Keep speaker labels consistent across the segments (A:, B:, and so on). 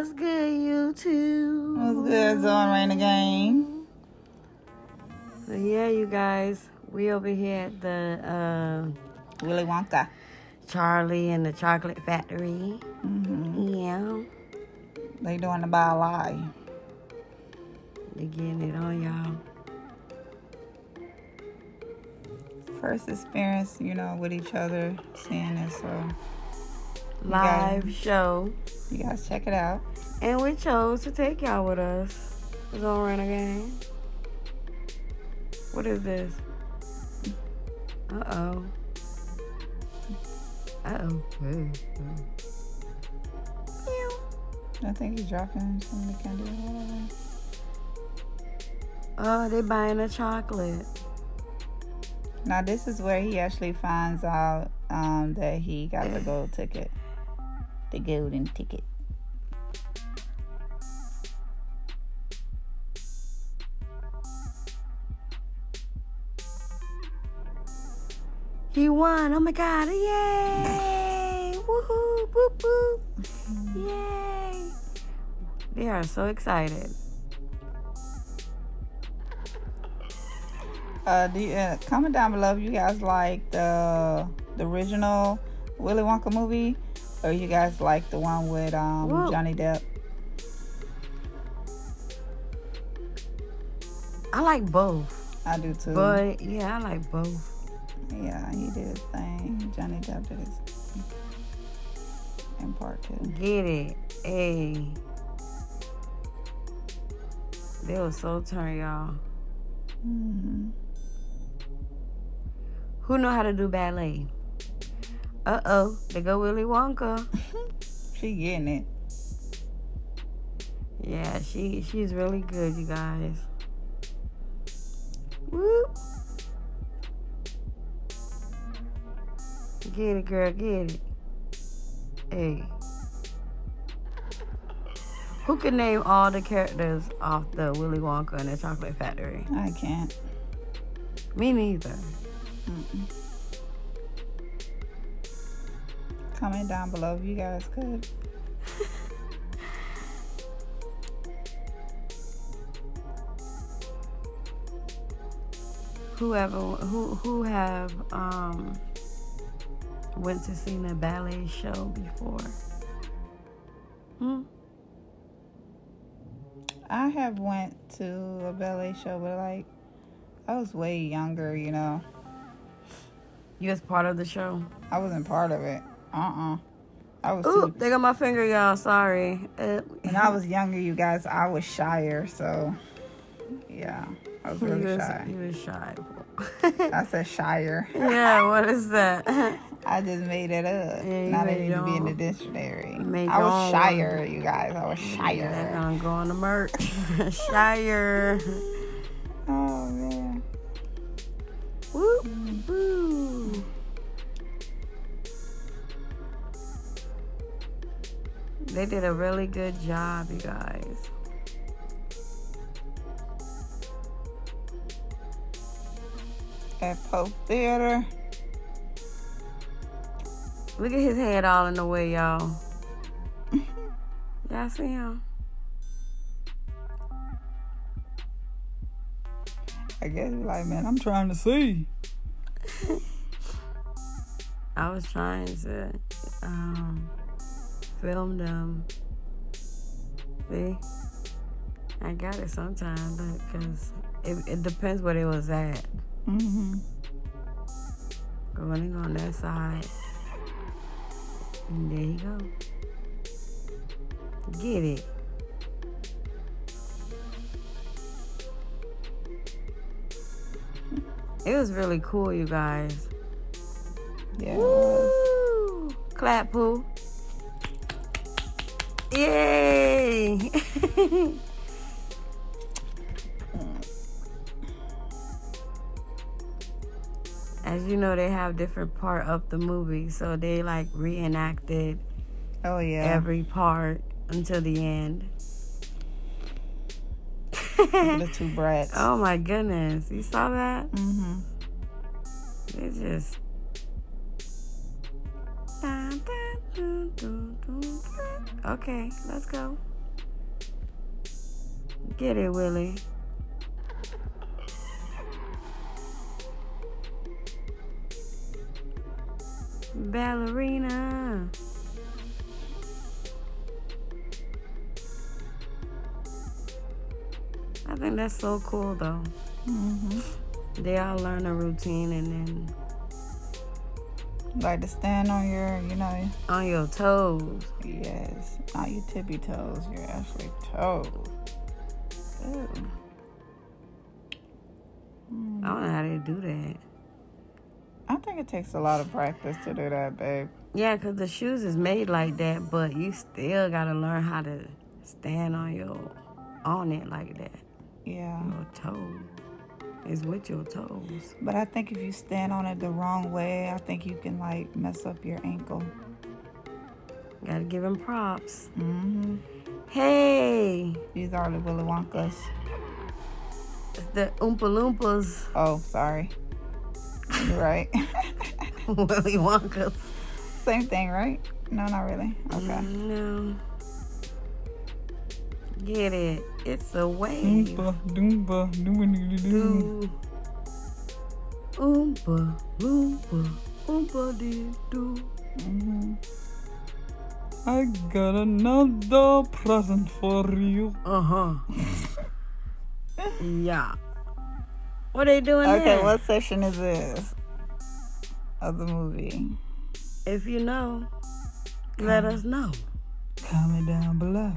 A: What's good, YouTube?
B: What's good, ZOE and Reina gang?
A: So yeah, you guys, we over here at the
B: Willy Wonka.
A: Charlie and the Chocolate Factory. Yeah.
B: They doing the buy a lie.
A: They getting it on y'all.
B: First experience, with each other, seeing this. So
A: Live show.
B: You guys check it out.
A: And we chose to take y'all with us. We're gonna run a game. What is this? Uh-oh.
B: I think he's dropping some of the candy or whatever.
A: Oh, they buying a chocolate.
B: Now this is where he actually finds out that he got the gold ticket. The golden ticket.
A: He won. Oh my God. Yay. Woohoo. Boop, boop. Yay. They are so excited.
B: Comment down below if you guys like the original Willy Wonka movie, or you guys like the one with Johnny Depp.
A: I like both.
B: I do too.
A: But yeah, I like both.
B: Yeah, he did his thing. Johnny Depp did his in part two.
A: Get it. Hey. They was so turned, y'all. Who know how to do ballet? Uh-oh. They go Willy Wonka.
B: She getting it.
A: Yeah, she's really good, you guys. Whoop. Get it, girl, get it. Hey. Who can name all the characters off the Willy Wonka and the Chocolate Factory?
B: I can't.
A: Me neither.
B: Comment down below if you guys could.
A: Who have went to see a ballet show before?
B: I have went to a ballet show, but I was way younger,
A: You was part of the show?
B: I wasn't part of it. I was
A: Ooh, they got my finger, y'all. Sorry.
B: When I was younger, you guys, I was shyer, so yeah, I was really shy.
A: You was shy.
B: I said shyer.
A: Yeah, what is that?
B: I just made it up.
A: Yeah,
B: Not even to be in the dictionary. I was shyer, you guys. I was shyer.
A: Yeah, I'm going to merch. Shyer.
B: Oh, man.
A: Woo. Woo. They did a really good job, you guys.
B: At Pope Theater.
A: Look at his head all in the way, y'all. Y'all see him?
B: I guess you're like, man, I'm trying to see.
A: I was trying to film them. See? I got it sometime, look, because it depends where it was at. Going on that side. And there you go. Get it. It was really cool, you guys.
B: Yeah.
A: Woo! Clap, Pooh. Yay! As you know, they have different part of the movie, so they reenacted every part until the end.
B: The two brats.
A: Oh my goodness. You saw that? They just Okay, let's go. Get it, Willie. Ballerina. I think that's so cool, though. They all learn a routine and then...
B: Like to stand on your,
A: on your toes.
B: Yes. Not your tippy toes. Your actually toes. Ew.
A: I don't know how they do that.
B: I think it takes a lot of practice to do that, babe.
A: Yeah, because the shoes is made like that, but you still got to learn how to stand on it like that.
B: Yeah.
A: Your toe is with your toes.
B: But I think if you stand on it the wrong way, I think you can, like, mess up your ankle.
A: Got to give him props.
B: Mm-hmm.
A: Hey.
B: These are the Willy Wonkas.
A: It's the Oompa Loompas.
B: Oh, sorry. You're right.
A: Willy Wonka.
B: Same thing, right? No, not really. Okay.
A: No. Get it. It's a wave.
B: Oompa, doompa, doo-a-doo-doo-doo.
A: Oompa Loompa. Oompa dee doo.
B: Mm-hmm. I got another present for you.
A: Yeah. What are they doing
B: Okay,
A: there?
B: what section is this of the movie?
A: If you know, let us know.
B: Comment down below.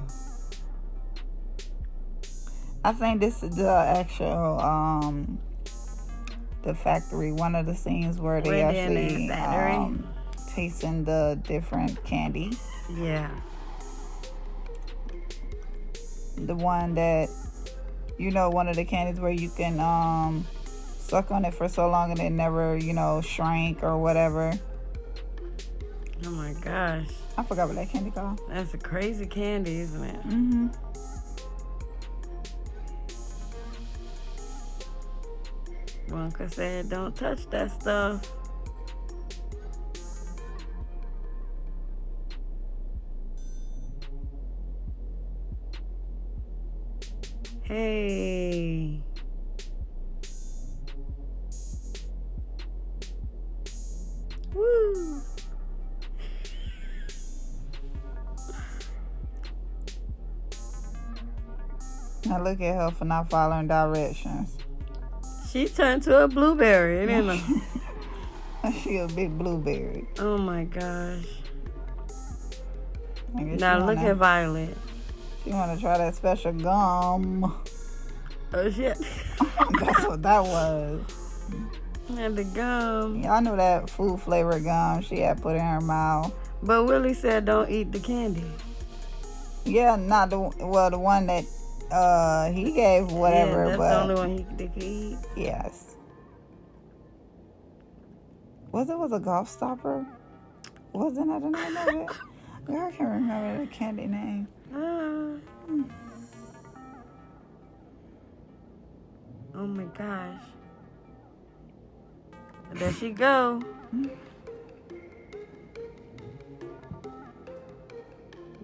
B: I think this is the actual the factory. One of the scenes where they actually tasting the different candy.
A: Yeah.
B: The one that, one of the candies where you can suck on it for so long and it never, shrank or whatever.
A: Oh my gosh.
B: I forgot what that candy called.
A: That's a crazy candy, isn't it?
B: Mm-hmm.
A: Wonka said, don't touch that stuff. Hey. Woo.
B: Now look at her for not following directions.
A: She turned to a blueberry, didn't she?
B: She a big blueberry.
A: Oh my gosh. Now look at Violet.
B: She want to try that special gum.
A: Oh shit.
B: That's what that was.
A: And the gum.
B: Yeah, I knew that food flavored gum she had put in her mouth.
A: But Willie said don't eat the candy.
B: Yeah, not the one that he gave, whatever.
A: Yeah, that's
B: but
A: the only one he could eat.
B: Yes. Was a golf stopper? Wasn't that the name of it? I can't remember the candy name.
A: Oh my gosh. There she go.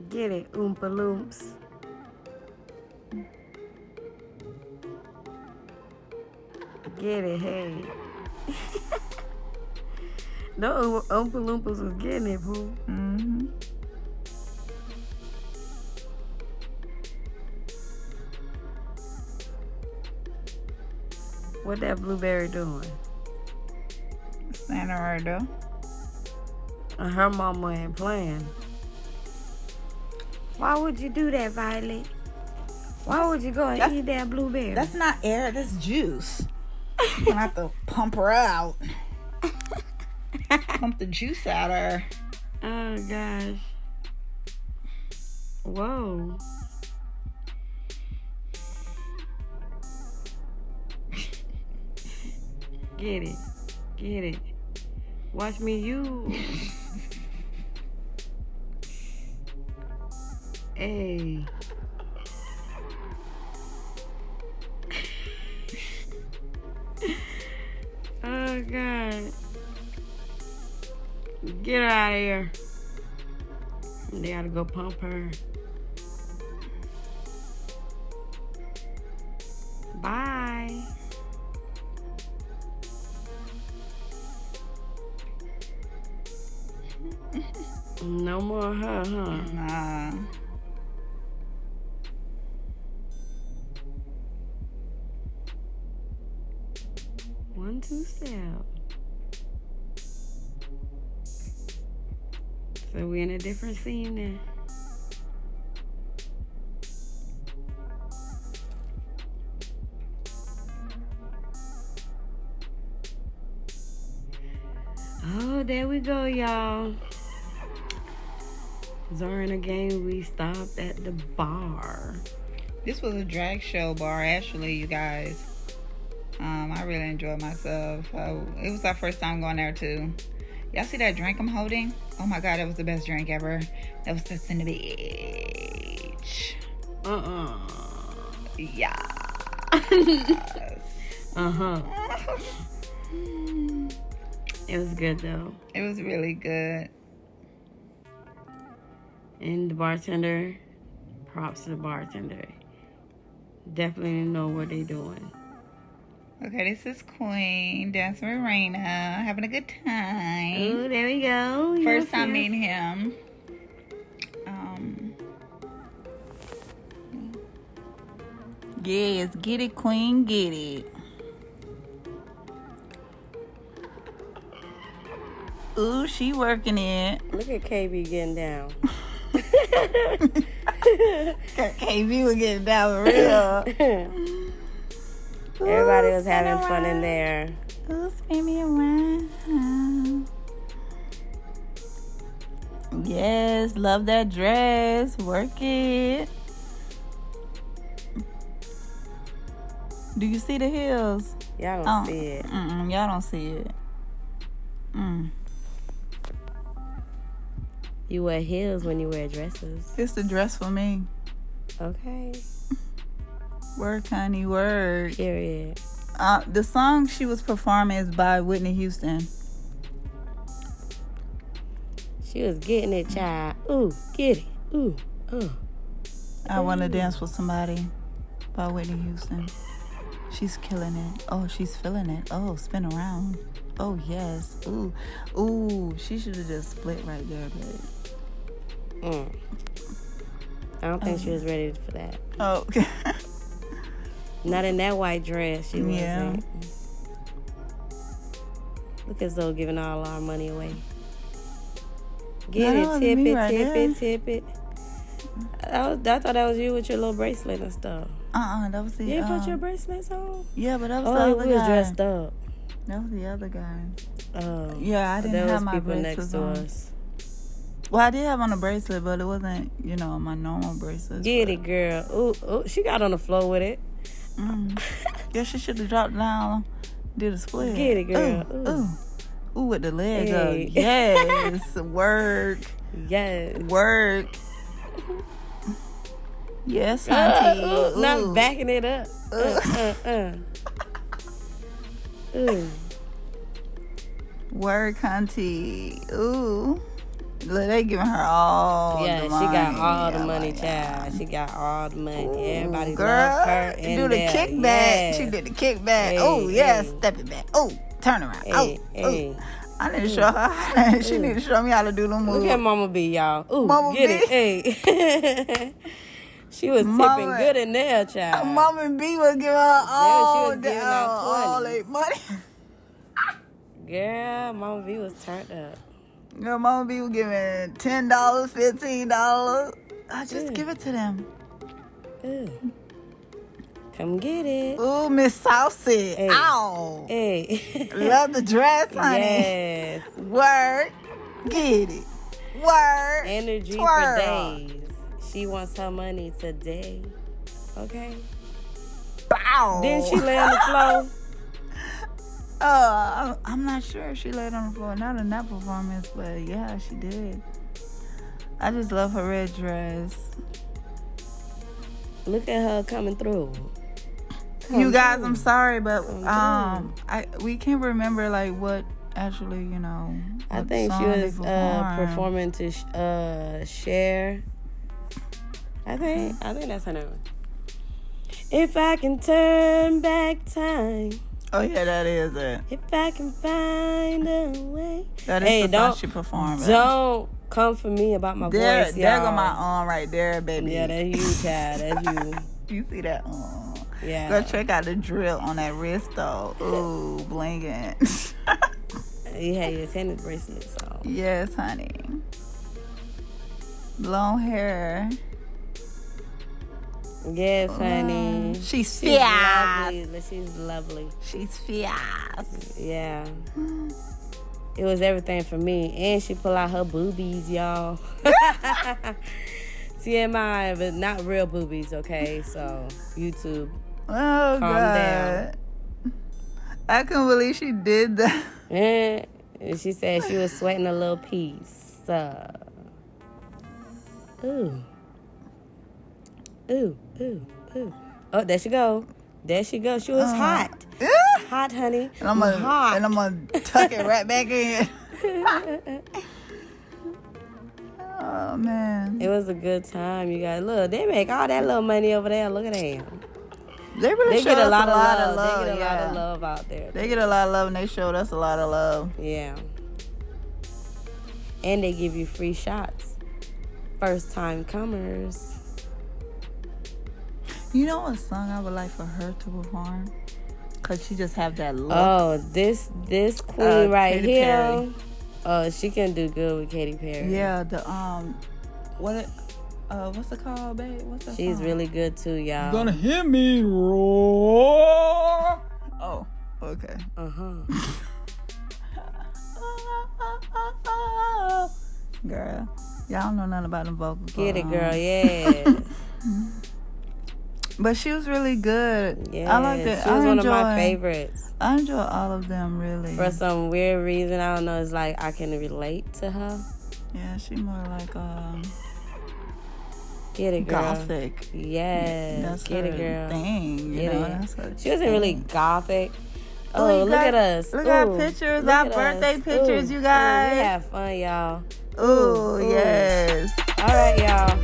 A: Get it, Oompa Loomps. Get it, hey. No, Oompa Loompas was getting it, boo.
B: Mm-hmm.
A: What that blueberry doing?
B: Standing right there.
A: And her mama ain't playing. Why would you do that, Violet? Why would you go and eat that blueberry?
B: That's not air, that's juice. I'm gonna have to pump her out. Pump the juice out of her.
A: Oh gosh. Whoa. Get it. Get it. Watch me use. Hey. Oh God. Get her out of here. They gotta go pump her. No more her, huh?
B: Nah.
A: One, two step. So we in a different scene now. Oh, there we go, y'all. During the game, we stopped at the bar.
B: This was a drag show bar, actually, you guys. I really enjoyed myself. It was our first time going there, too. Y'all see that drink I'm holding? Oh, my God, that was the best drink ever. That was the Cindy Beach. Yeah.
A: It was good, though.
B: It was really good.
A: And the bartender, props to the bartender. Definitely know what they doing.
B: Okay, this is Queen dancing with Reina, having a good time.
A: Oh, there we go.
B: First time meeting him. Yes, get it, Queen, get it. Ooh, she working it.
A: Look at KB getting down.
B: KB was getting down for real.
A: Everybody was having fun in there.
B: Ooh, spin me around. Yes, love that dress. Work it. Do you see the heels?
A: Y'all don't see it.
B: Y'all don't see it.
A: You wear heels when you wear dresses.
B: It's the dress for me.
A: Okay.
B: Word, honey, word.
A: Period.
B: The song she was performing is by Whitney Houston.
A: She was getting it, child. Ooh, get it. Ooh,
B: I Want to Dance with Somebody by Whitney Houston. She's killing it. Oh, she's feeling it. Oh, spin around. Oh, yes. Ooh. Ooh, she should have just split right there, babe.
A: I don't think she was ready for that.
B: Oh, okay.
A: Not in that white dress, she wasn't.
B: Yeah.
A: Look as though giving all our money away. Get it, tip it,
B: right
A: tip
B: there.
A: it, tip it. I thought that was you with your little bracelet and stuff.
B: That was the...
A: You didn't put your bracelets on?
B: Yeah, but that was the
A: Oh,
B: other
A: we was
B: guy.
A: dressed up.
B: That was the other guy.
A: Oh.
B: Yeah, I didn't have my
A: people next
B: bracelets
A: to
B: on.
A: us.
B: Well, I did have on a bracelet, but it wasn't, my normal bracelet.
A: Get it, girl. Ooh, she got on the floor with it.
B: Yeah, she should have dropped down, did a split.
A: Get it, girl.
B: Ooh, with the legs
A: Hey.
B: up. Yes, work.
A: Yes.
B: Work. Yes, auntie. Ooh.
A: Not backing it up. Ooh.
B: Work, auntie. Ooh. Look, they giving her all the money.
A: She got all the money,
B: my
A: child.
B: God.
A: She got all the money. Everybody
B: Girl,
A: loves her.
B: she do the kickback.
A: Yes.
B: She did the kickback.
A: Hey,
B: Oh, yes.
A: hey.
B: Step it back. Oh, turn around.
A: Hey,
B: Oh. I need to show her. She need to show me how to do the move.
A: Look at Mama B, y'all. Ooh,
B: Mama
A: get
B: B.
A: it. Hey. She was tipping good in there, child.
B: Mama B was giving her all
A: she was giving out 20s.
B: that money.
A: Girl, Mama B was turned up.
B: Mama B was giving $10, $15. I just give it to them.
A: Come get it.
B: Ooh, Miss Saucy.
A: Hey.
B: Ow.
A: Hey.
B: Love the dress, honey.
A: Yes.
B: Word. Get it. Word.
A: Energy
B: Twirl.
A: for days. She wants her money today. Okay?
B: Bow.
A: Didn't she lay on the floor?
B: I'm not sure if she laid on the floor. Not in that performance, but yeah, she did. I just love her red dress.
A: Look at her coming through.
B: You guys, I'm sorry, but we can't remember like what actually,
A: I think she was performing to Cher. I think that's her name. If I can turn back time.
B: Oh yeah, that is it.
A: If I can find a way.
B: That is the song she performed.
A: come for me about my voice, y'all.
B: There go my arm right there, baby.
A: Yeah, that's you, child. That's you.
B: You see that?
A: Yeah.
B: Go check out the drill on that wrist, though. Ooh, blinging.
A: You had your tennis bracelet, so.
B: Yes, honey. Long hair.
A: Yes, honey.
B: She's fierce.
A: Lovely. She's lovely.
B: She's fierce.
A: Yeah. It was everything for me. And she pull out her boobies, y'all. TMI, but not real boobies, okay? So, YouTube.
B: Oh,
A: calm
B: God.
A: down.
B: I couldn't believe she did that.
A: And she said she was sweating a little piece. Ooh. Ooh, ooh, ooh. Oh, there she go. There she go. She was hot. Hot, honey.
B: And I'm gonna tuck it right back in. Oh, man.
A: It was a good time, you guys. Look, they make all that little money over there. Look at them.
B: They really
A: get
B: showed
A: a lot
B: us
A: of love.
B: love.
A: They get a lot of love out there.
B: They get a lot of love, and they showed us a lot of love.
A: Yeah. And they give you free shots. First time comers.
B: You know what song I would like for her to perform? Cause she just have that look.
A: Oh, this queen right
B: Katy
A: here.
B: Perry.
A: Oh, she can do good with Katy Perry.
B: Yeah, what's it called, babe? What's that
A: She's
B: song?
A: really good too, y'all.
B: You're gonna hear me roar. Oh, okay. Girl, y'all don't know nothing about them vocals.
A: Get it, girl. Yeah.
B: But she was really good.
A: Yeah,
B: I liked it.
A: She was one of my favorites.
B: I enjoy all of them, really.
A: For some weird reason, I don't know. It's like I can relate to her.
B: Yeah, she more like
A: get it, girl.
B: Gothic.
A: Yes,
B: That's
A: get
B: her
A: it, girl.
B: thing. You know, that's her
A: she wasn't really gothic.
B: Oh,
A: look at us.
B: Look at our pictures, our birthday pictures, you guys.
A: We have fun, y'all.
B: Ooh, yes.
A: All right, y'all.